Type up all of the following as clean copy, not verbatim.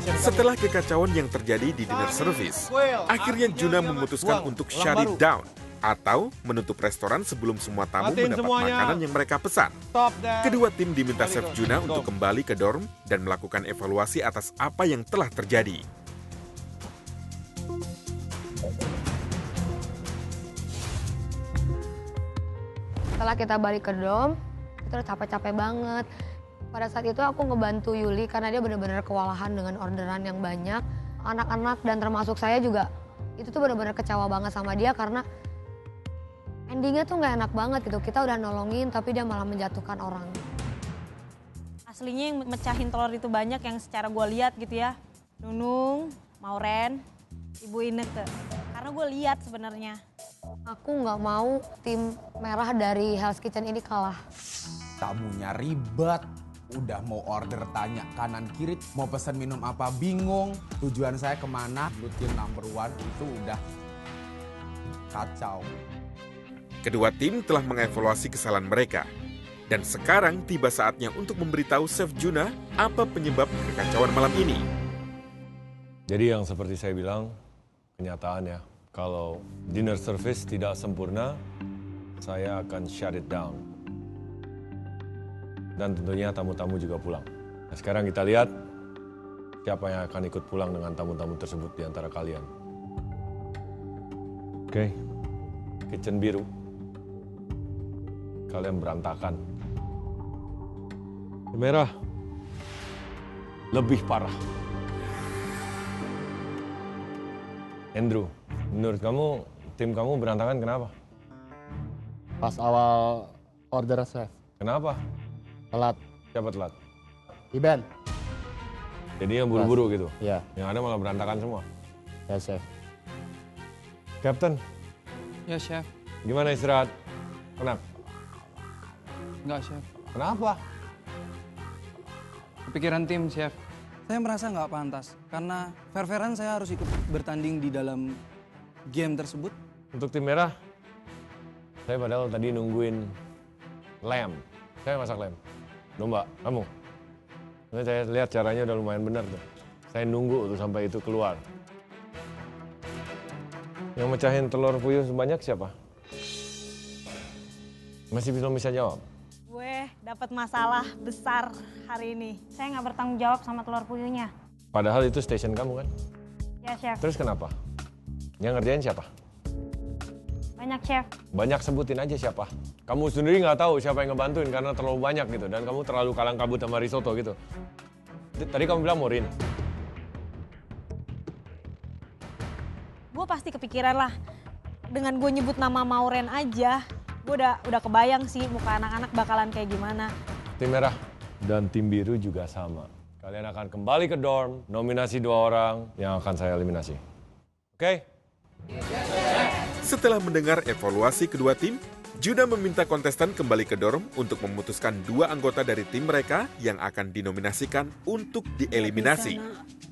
Setelah kekacauan yang terjadi di dinner service, akhirnya Juna memutuskan untuk shut it down atau menutup restoran sebelum semua tamu mendapat makanan yang mereka pesan. Kedua tim diminta Chef Juna untuk kembali ke dorm dan melakukan evaluasi atas apa yang telah terjadi. Setelah kita balik ke dorm, itu udah capek-capek banget. Pada saat itu aku ngebantu Yuli karena dia benar-benar kewalahan dengan orderan yang banyak. Anak-anak dan termasuk saya juga, itu tuh benar-benar kecewa banget sama dia karena endingnya tuh nggak enak banget gitu. Kita udah nolongin tapi dia malah menjatuhkan orang. Aslinya yang mecahin telur itu banyak yang secara gue lihat gitu ya. Nunung, Mauren, Ibu Ineke. Karena gue lihat sebenarnya. Aku nggak mau tim merah dari Hell's Kitchen ini kalah. Tamunya ribet, udah mau order tanya kanan kiri, mau pesan minum apa bingung, tujuan saya kemana, lu tim number one itu udah kacau. Kedua tim telah mengevaluasi kesalahan mereka. Dan sekarang tiba saatnya untuk memberitahu Chef Juna apa penyebab kekacauan malam ini. Jadi yang seperti saya bilang, kenyataannya kalau dinner service tidak sempurna, saya akan shut it down. Dan tentunya tamu-tamu juga pulang. Nah, sekarang kita lihat siapa yang akan ikut pulang dengan tamu-tamu tersebut di antara kalian. Oke, kitchen biru. Kalian berantakan. Merah, lebih parah. Andrew, menurut kamu tim kamu berantakan kenapa? Pas awal order chef. Kenapa? Telat. Siapa telat? Iben. Jadi yang buru-buru gitu? Iya. Yang ada malah berantakan semua? Ya chef. Captain? Ya chef. Gimana istirahat? Enak? Enggak chef. Kenapa? Kepikiran tim chef. Saya merasa nggak pantas karena fair-fairan saya harus ikut bertanding di dalam game tersebut. Untuk tim merah, saya padahal tadi nungguin lamb. Saya masak lamb. Domba, kamu? Saya lihat caranya udah lumayan benar tuh. Saya nunggu tuh sampai itu keluar. Yang mecahin telur puyuh sebanyak siapa? Masih belum bisa jawab? Gue dapat masalah besar hari ini. Saya nggak bertanggung jawab sama telur puyuhnya. Padahal itu station kamu kan? Ya chef. Terus kenapa? Yang ngerjain siapa? Banyak chef. Banyak, sebutin aja siapa. Kamu sendiri nggak tahu siapa yang ngebantuin karena terlalu banyak gitu. Dan kamu terlalu kalang kabut sama risotto gitu. Tadi kamu bilang Morin. Gue pasti kepikiran lah. Dengan gue nyebut nama Mauren aja, gue udah kebayang sih muka anak-anak bakalan kayak gimana. Tim merah dan tim biru juga sama. Kalian akan kembali ke dorm, nominasi 2 orang yang akan saya eliminasi. Oke? Setelah mendengar evaluasi kedua tim, Juna meminta kontestan kembali ke dorm untuk memutuskan 2 anggota dari tim mereka yang akan dinominasikan untuk dieliminasi.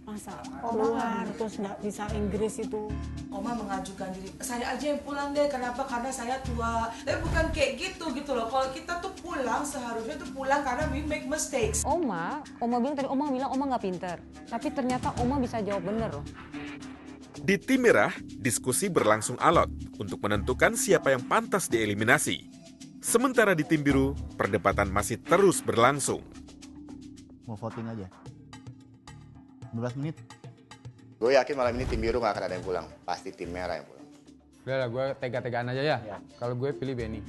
Masa keluar terus nggak bisa Inggris itu. Oma mengajukan diri, saya aja yang pulang deh, kenapa? Karena saya tua. Tapi bukan kayak gitu loh, kalau kita tuh pulang seharusnya tuh pulang karena we make mistakes. Oma bilang Oma nggak pinter, tapi ternyata Oma bisa jawab bener loh. Di tim merah, diskusi berlangsung alot untuk menentukan siapa yang pantas dieliminasi. Sementara di tim biru, perdebatan masih terus berlangsung. Mau voting aja. 15 menit. Gue yakin malam ini tim biru gak akan ada yang pulang. Pasti tim merah yang pulang. Udah lah, gue tega-tegaan aja ya. Kalau gue pilih Benny.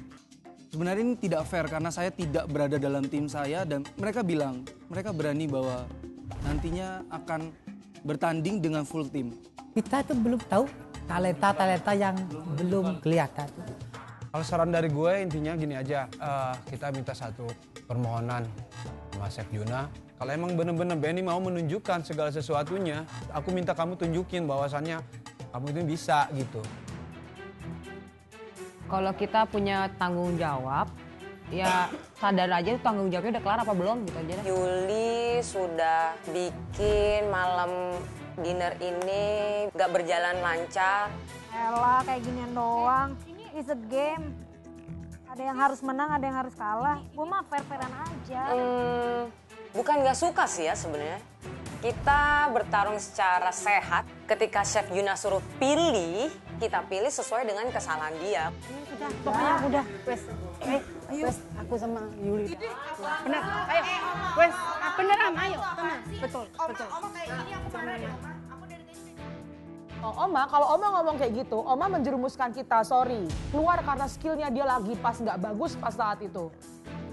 Sebenarnya ini tidak fair karena saya tidak berada dalam tim saya dan mereka bilang, mereka berani bahwa nantinya akan bertanding dengan full tim. Kita tuh belum tahu talenta-talenta yang belum kelihatan. Kalau saran dari gue intinya gini aja, kita minta satu permohonan sama Chef Juna. Kalau emang bener-bener Benny mau menunjukkan segala sesuatunya, aku minta kamu tunjukin bahwasannya kamu itu bisa gitu. Kalau kita punya tanggung jawab, ya sadar aja tanggung jawabnya udah kelar apa belum gitu aja deh. Yuli sudah bikin malam dinner ini gak berjalan lancar. Elah kayak ginian doang. It's a game. Ada yang harus menang, ada yang harus kalah. Gue mah fair-fairan aja. Bukan nggak suka sih ya sebenarnya. Kita bertarung secara sehat. Ketika Chef Yuna suruh pilih, kita pilih sesuai dengan kesalahan dia. Sudah, pokoknya udah. Wes, wes, aku sama Yuli. Bener, ayo. Wes, beneran, ayo. Tenang, betul, betul. Oh, Oma, kalau Oma ngomong kayak gitu, Oma menjerumuskan kita, sorry. Keluar karena skillnya dia lagi pas nggak bagus pas saat itu.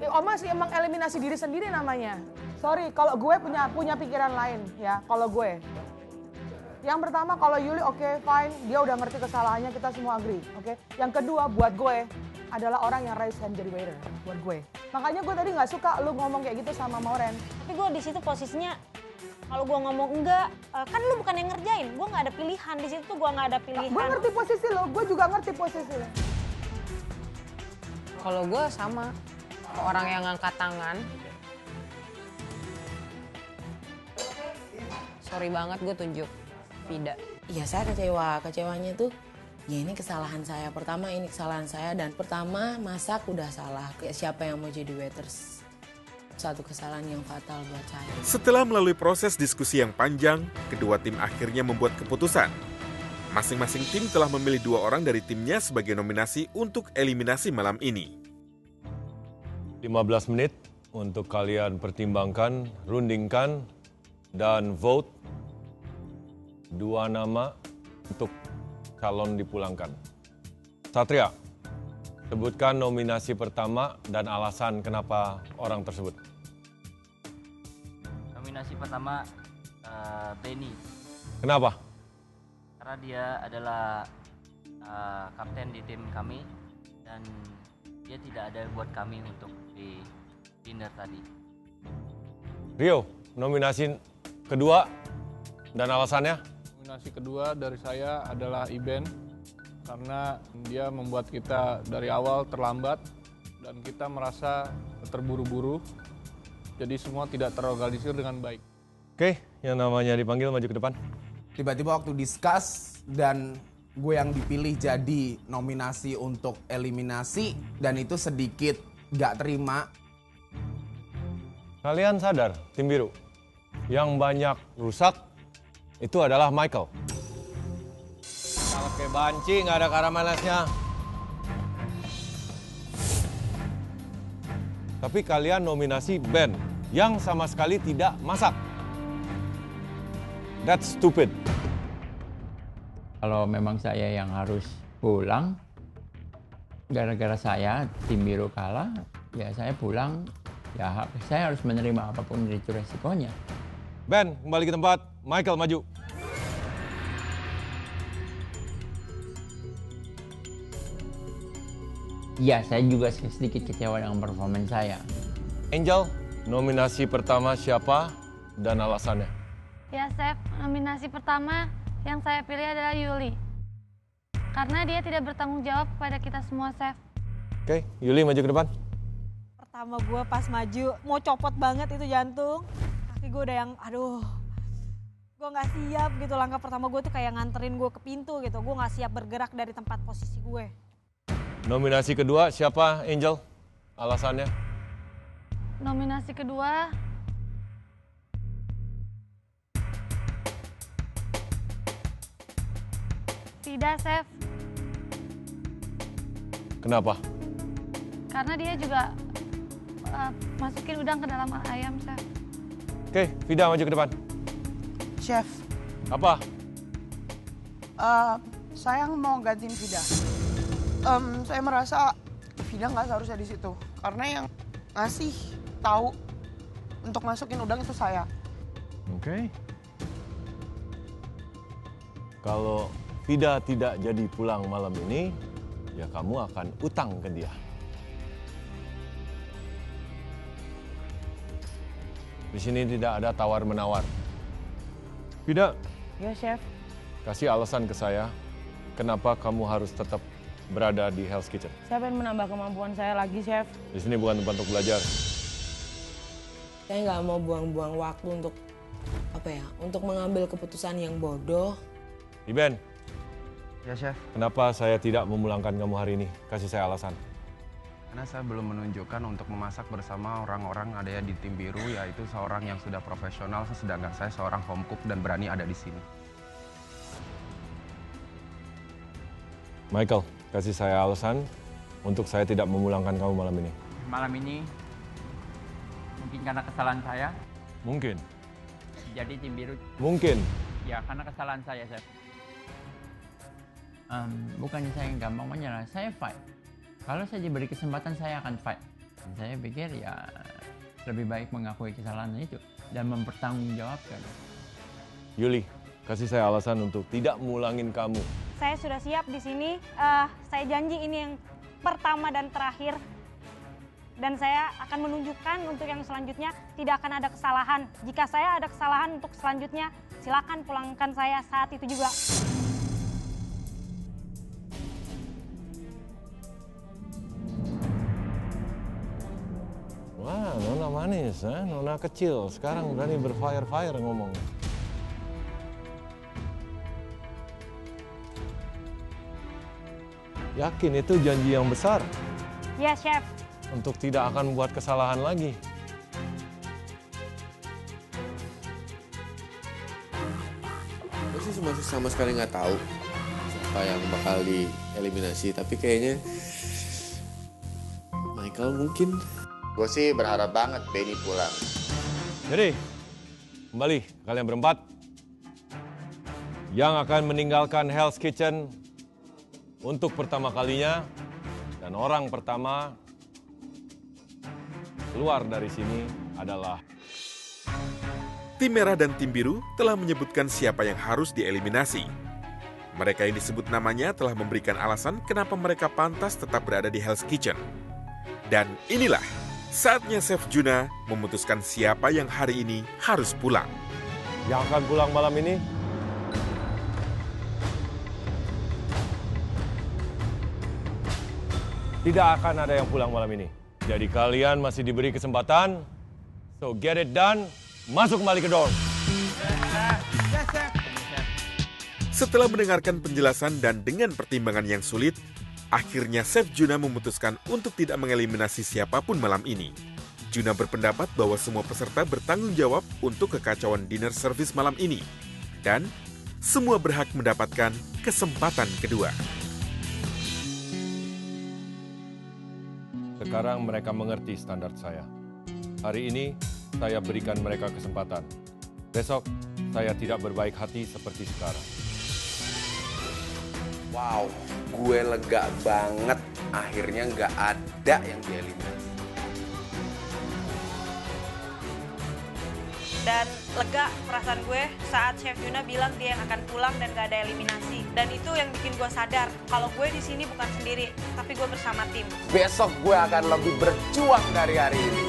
Oma sih emang eliminasi diri sendiri namanya. Sorry, kalau gue punya pikiran lain ya, kalau gue. Yang pertama kalau Yuli oke, fine, dia udah ngerti kesalahannya, kita semua agree, oke. Yang kedua buat gue adalah orang yang raise hand jadi waiter, buat gue. Makanya gue tadi nggak suka lu ngomong kayak gitu sama Mauren. Tapi gue di situ posisinya, kalau gue ngomong enggak, kan lu bukan yang ngerjain, gue nggak ada pilihan di situ, gue nggak ada pilihan. Gue ngerti posisi lo, gue juga ngerti posisi lo. Kalau gue sama, orang yang ngangkat tangan. Sorry banget gue tunjuk Vida. Iya saya kecewa, kecewanya tuh ya ini kesalahan saya. Pertama ini kesalahan saya dan pertama masak udah salah. Siapa yang mau jadi waiters? Satu kesalahan yang fatal buat saya. Setelah melalui proses diskusi yang panjang, kedua tim akhirnya membuat keputusan. Masing-masing tim telah memilih 2 orang dari timnya sebagai nominasi untuk eliminasi malam ini. 15 menit untuk kalian pertimbangkan, rundingkan, dan vote 2 nama untuk calon dipulangkan. Satria, sebutkan nominasi pertama dan alasan kenapa orang tersebut. Nominasi pertama Benny. Kenapa? Karena dia adalah kapten di tim kami dan dia tidak ada buat kami untuk di dinner tadi. Rio, nominasi kedua dan alasannya? Nominasi kedua dari saya adalah Iben karena dia membuat kita dari awal terlambat dan kita merasa terburu-buru. Jadi semua tidak terorganisir dengan baik. Oke, yang namanya dipanggil maju ke depan. Tiba-tiba waktu discuss dan gue yang dipilih jadi nominasi untuk eliminasi dan itu sedikit gak terima. Kalian sadar, tim biru, yang banyak rusak itu adalah Michael. Kalau kayak banci, nggak ada karamelesnya. Tapi kalian nominasi Ben, yang sama sekali tidak masak. That's stupid. Kalau memang saya yang harus pulang, gara-gara saya tim biru kalah, ya saya pulang, ya saya harus menerima apapun itu resikonya. Ben, kembali ke tempat. Michael, maju. Ya, saya juga sedikit kecewa dengan performa saya. Angel, nominasi pertama siapa dan alasannya? Ya, Chef, nominasi pertama yang saya pilih adalah Yuli. Karena dia tidak bertanggung jawab kepada kita semua, Chef. Oke, Yuli maju ke depan. Pertama gue pas maju, mau copot banget itu jantung. Kaki gue udah yang, aduh, gue gak siap gitu. Langkah pertama gue tuh kayak nganterin gue ke pintu gitu. Gue gak siap bergerak dari tempat posisi gue. Nominasi kedua siapa, Angel? Alasannya? Nominasi kedua, tidak, Chef. Kenapa? Karena dia juga masukin udang ke dalam ayam, Chef. Oke, Vida maju ke depan. Chef. Apa? Saya mau gantiin Vida. Saya merasa Vida nggak seharusnya di situ. Karena yang ngasih tahu untuk masukin udang itu saya. Oke. Kalau Vida tidak jadi pulang malam ini, ya kamu akan utang ke dia. Di sini tidak ada tawar-menawar. Vida. Ya, Chef. Kasih alasan ke saya, kenapa kamu harus tetap berada di Hell's Kitchen. Saya pengen menambah kemampuan saya lagi, Chef. Di sini bukan tempat untuk belajar. Saya nggak mau buang-buang waktu untuk untuk mengambil keputusan yang bodoh. Iben. Ya, Chef. Kenapa saya tidak memulangkan kamu hari ini? Kasih saya alasan. Karena saya belum menunjukkan untuk memasak bersama orang-orang ada di tim biru, yaitu seorang yang sudah profesional, sedangkan saya seorang home cook dan berani ada di sini. Michael, kasih saya alasan untuk saya tidak memulangkan kamu malam ini. Malam ini mungkin karena kesalahan saya. Mungkin. Jadi tim biru. Mungkin. Ya, karena kesalahan saya, Chef. Bukannya saya gampang menyerah, saya fight. Kalau saya diberi kesempatan, saya akan fight. Dan saya pikir ya lebih baik mengakui kesalahan itu dan mempertanggungjawabkan. Yuli, kasih saya alasan untuk tidak mulangin kamu. Saya sudah siap di sini. Saya janji ini yang pertama dan terakhir. Dan saya akan menunjukkan untuk yang selanjutnya tidak akan ada kesalahan. Jika saya ada kesalahan untuk selanjutnya, silakan pulangkan saya saat itu juga. Wah, Nona manis, Nona kecil. Sekarang berani berfire-fire ngomong. Yakin itu janji yang besar? Ya, Chef. Untuk tidak akan membuat kesalahan lagi. Gue sih masih sama sekali nggak tahu siapa yang bakal dieliminasi, tapi kayaknya Michael mungkin. Gue sih berharap banget Benny pulang. Jadi, kembali kalian berempat yang akan meninggalkan Hell's Kitchen untuk pertama kalinya, dan orang pertama keluar dari sini adalah tim merah dan tim biru telah menyebutkan siapa yang harus dieliminasi. Mereka yang disebut namanya telah memberikan alasan kenapa mereka pantas tetap berada di Hell's Kitchen. Dan inilah saatnya Chef Juna memutuskan siapa yang hari ini harus pulang. Yang akan pulang malam ini tidak akan ada yang pulang malam ini. Jadi kalian masih diberi kesempatan. So get it done. Masuk kembali ke dorm. Setelah mendengarkan penjelasan dan dengan pertimbangan yang sulit, akhirnya Chef Juna memutuskan untuk tidak mengeliminasi siapapun malam ini. Juna berpendapat bahwa semua peserta bertanggung jawab untuk kekacauan dinner service malam ini. Dan semua berhak mendapatkan kesempatan kedua. Sekarang mereka mengerti standar saya. Hari ini saya berikan mereka kesempatan. Besok saya tidak berbaik hati seperti sekarang. Wow, gue lega banget. Akhirnya nggak ada yang dieliminasi. Dan lega perasaan gue saat Chef Juna bilang dia yang akan pulang dan gak ada eliminasi. Dan itu yang bikin gue sadar kalau gue di sini bukan sendiri, tapi gue bersama tim. Besok gue akan lebih berjuang dari hari ini.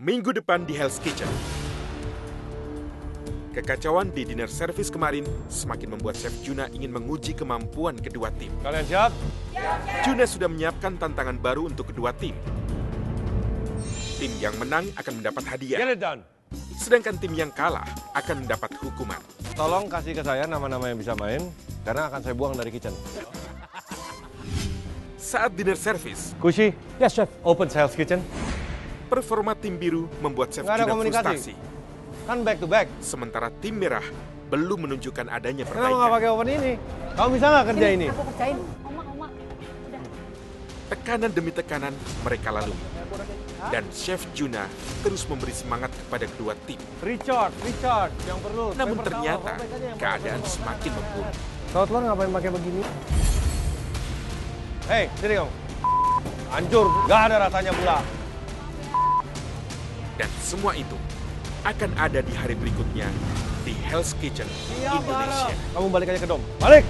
Minggu depan di Hell's Kitchen. Kekacauan di dinner service kemarin semakin membuat Chef Juna ingin menguji kemampuan kedua tim. Kalian siap? Juna sudah menyiapkan tantangan baru untuk kedua tim. Tim yang menang akan mendapat hadiah. Get it done. Sedangkan tim yang kalah akan mendapat hukuman. Tolong kasih ke saya nama-nama yang bisa main, karena akan saya buang dari kitchen. Saat dinner service, Kushi, yes chef, open Hell's Kitchen. Performa tim biru membuat Chef Juna frustasi. Kan back to back. Sementara tim merah belum menunjukkan adanya Kenapa perbaikan. nggak pakai oven ini? Kamu bisa nggak kerja ini? Aku kerjain. Oma. Tekanan demi tekanan mereka lalui. Dan Chef Juna terus memberi semangat kepada kedua tim. Richard, yang perlu. Namun ternyata keadaan semakin memburuk. Saat lo ngapain pakai begini? Hei, sini kamu. Hancur, nggak ada rasanya pula. Dan semua itu akan ada di hari berikutnya di Hell's Kitchen Indonesia. Kamu balik aja ke dom. Balik!